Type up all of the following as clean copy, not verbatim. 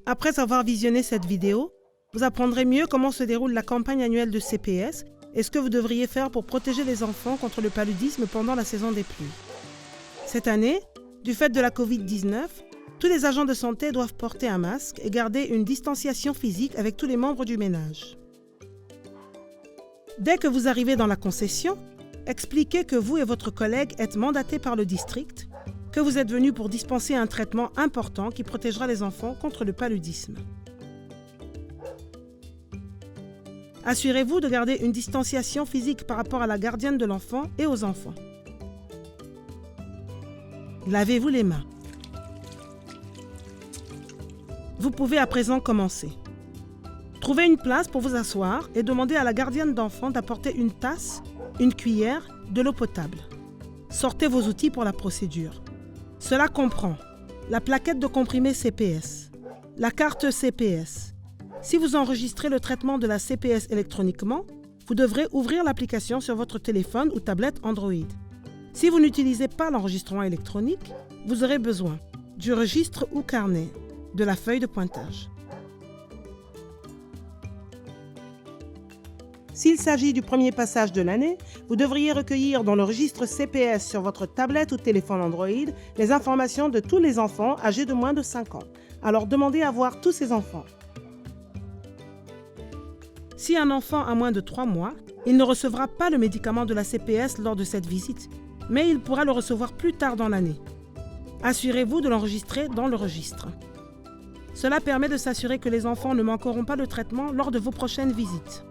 Après avoir visionné cette vidéo, vous apprendrez mieux comment se déroule la campagne annuelle de CPS et ce que vous devriez faire pour protéger les enfants contre le paludisme pendant la saison des pluies. Cette année, du fait de la Covid-19, tous les agents de santé doivent porter un masque et garder une distanciation physique avec tous les membres du ménage. Dès que vous arrivez dans la concession, expliquez que vous et votre collègue êtes mandatés par le district, que vous êtes venu pour dispenser un traitement important qui protégera les enfants contre le paludisme. Assurez-vous de garder une distanciation physique par rapport à la gardienne de l'enfant et aux enfants. Lavez-vous les mains. Vous pouvez à présent commencer. Trouvez une place pour vous asseoir et demandez à la gardienne d'enfant d'apporter une tasse, une cuillère, de l'eau potable. Sortez vos outils pour la procédure. Cela comprend la plaquette de comprimés CPS, la carte CPS. Si vous enregistrez le traitement de la CPS électroniquement, vous devrez ouvrir l'application sur votre téléphone ou tablette Android. Si vous n'utilisez pas l'enregistrement électronique, vous aurez besoin du registre ou carnet, de la feuille de pointage. S'il s'agit du premier passage de l'année, vous devriez recueillir dans le registre CPS sur votre tablette ou téléphone Android les informations de tous les enfants âgés de moins de 5 ans. Alors demandez à voir tous ces enfants. Si un enfant a moins de 3 mois, il ne recevra pas le médicament de la CPS lors de cette visite, mais il pourra le recevoir plus tard dans l'année. Assurez-vous de l'enregistrer dans le registre. Cela permet de s'assurer que les enfants ne manqueront pas le traitement lors de vos prochaines visites.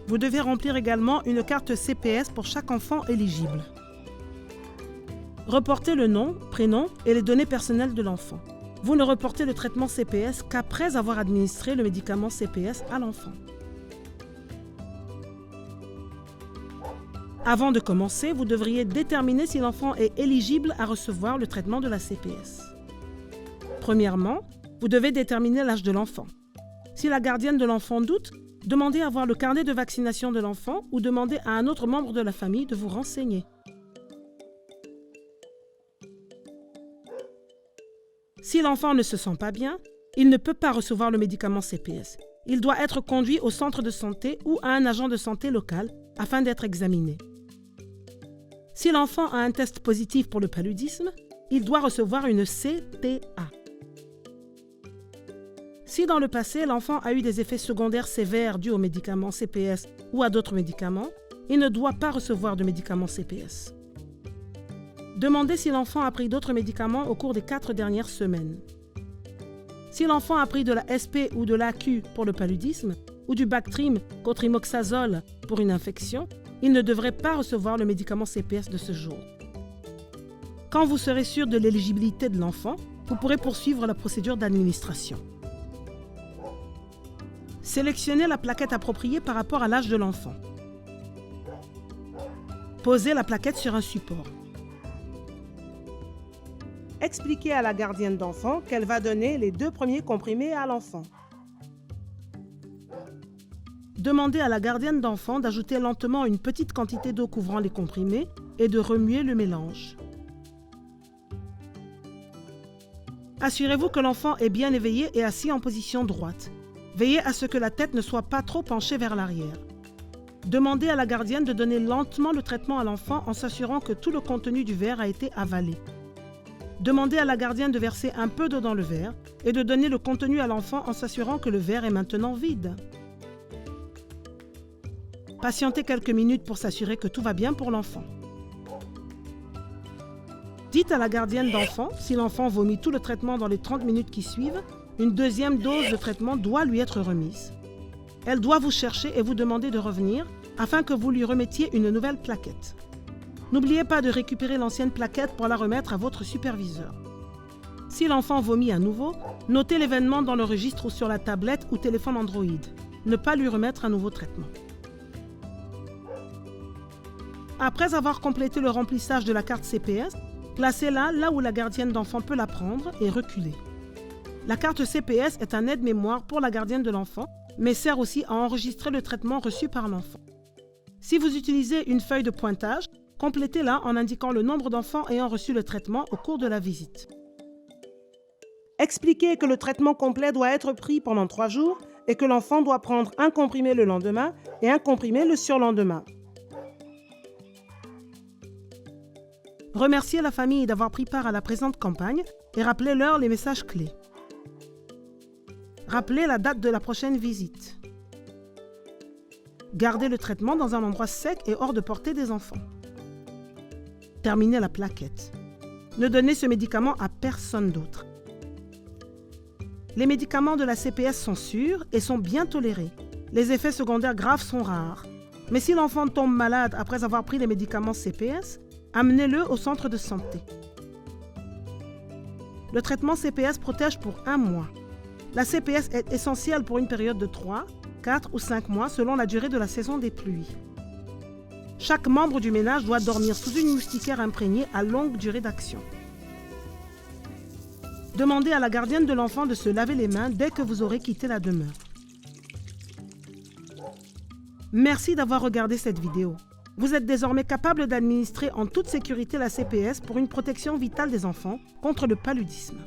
Vous devez remplir également une carte CPS pour chaque enfant éligible. Reportez le nom, prénom et les données personnelles de l'enfant. Vous ne reportez le traitement CPS qu'après avoir administré le médicament CPS à l'enfant. Avant de commencer, vous devriez déterminer si l'enfant est éligible à recevoir le traitement de la CPS. Premièrement, vous devez déterminer l'âge de l'enfant. Si la gardienne de l'enfant doute, demandez à voir le carnet de vaccination de l'enfant ou demandez à un autre membre de la famille de vous renseigner. Si l'enfant ne se sent pas bien, il ne peut pas recevoir le médicament CPS. Il doit être conduit au centre de santé ou à un agent de santé local afin d'être examiné. Si l'enfant a un test positif pour le paludisme, il doit recevoir une CPA. Si dans le passé, l'enfant a eu des effets secondaires sévères dus aux médicaments CPS ou à d'autres médicaments, il ne doit pas recevoir de médicaments CPS. Demandez si l'enfant a pris d'autres médicaments au cours des 4 dernières semaines. Si l'enfant a pris de la SP ou de l'AQ pour le paludisme, ou du Bactrim contre imoxazole pour une infection, il ne devrait pas recevoir le médicament CPS de ce jour. Quand vous serez sûr de l'éligibilité de l'enfant, vous pourrez poursuivre la procédure d'administration. Sélectionnez la plaquette appropriée par rapport à l'âge de l'enfant. Posez la plaquette sur un support. Expliquez à la gardienne d'enfant qu'elle va donner les 2 premiers comprimés à l'enfant. Demandez à la gardienne d'enfant d'ajouter lentement une petite quantité d'eau couvrant les comprimés et de remuer le mélange. Assurez-vous que l'enfant est bien éveillé et assis en position droite. Veillez à ce que la tête ne soit pas trop penchée vers l'arrière. Demandez à la gardienne de donner lentement le traitement à l'enfant en s'assurant que tout le contenu du verre a été avalé. Demandez à la gardienne de verser un peu d'eau dans le verre et de donner le contenu à l'enfant en s'assurant que le verre est maintenant vide. Patientez quelques minutes pour s'assurer que tout va bien pour l'enfant. Dites à la gardienne d'enfant, si l'enfant vomit tout le traitement dans les 30 minutes qui suivent, une deuxième dose de traitement doit lui être remise. Elle doit vous chercher et vous demander de revenir afin que vous lui remettiez une nouvelle plaquette. N'oubliez pas de récupérer l'ancienne plaquette pour la remettre à votre superviseur. Si l'enfant vomit à nouveau, notez l'événement dans le registre ou sur la tablette ou téléphone Android. Ne pas lui remettre un nouveau traitement. Après avoir complété le remplissage de la carte CPS, placez-la là où la gardienne d'enfant peut la prendre et reculez. La carte CPS est un aide-mémoire pour la gardienne de l'enfant, mais sert aussi à enregistrer le traitement reçu par l'enfant. Si vous utilisez une feuille de pointage, complétez-la en indiquant le nombre d'enfants ayant reçu le traitement au cours de la visite. Expliquez que le traitement complet doit être pris pendant 3 jours et que l'enfant doit prendre un comprimé le lendemain et un comprimé le surlendemain. Remerciez la famille d'avoir pris part à la présente campagne et rappelez-leur les messages clés. Rappelez la date de la prochaine visite. Gardez le traitement dans un endroit sec et hors de portée des enfants. Terminez la plaquette. Ne donnez ce médicament à personne d'autre. Les médicaments de la CPS sont sûrs et sont bien tolérés. Les effets secondaires graves sont rares. Mais si l'enfant tombe malade après avoir pris les médicaments CPS, amenez-le au centre de santé. Le traitement CPS protège pour 1 mois. La CPS est essentielle pour une période de 3, 4 ou 5 mois selon la durée de la saison des pluies. Chaque membre du ménage doit dormir sous une moustiquaire imprégnée à longue durée d'action. Demandez à la gardienne de l'enfant de se laver les mains dès que vous aurez quitté la demeure. Merci d'avoir regardé cette vidéo. Vous êtes désormais capable d'administrer en toute sécurité la CPS pour une protection vitale des enfants contre le paludisme.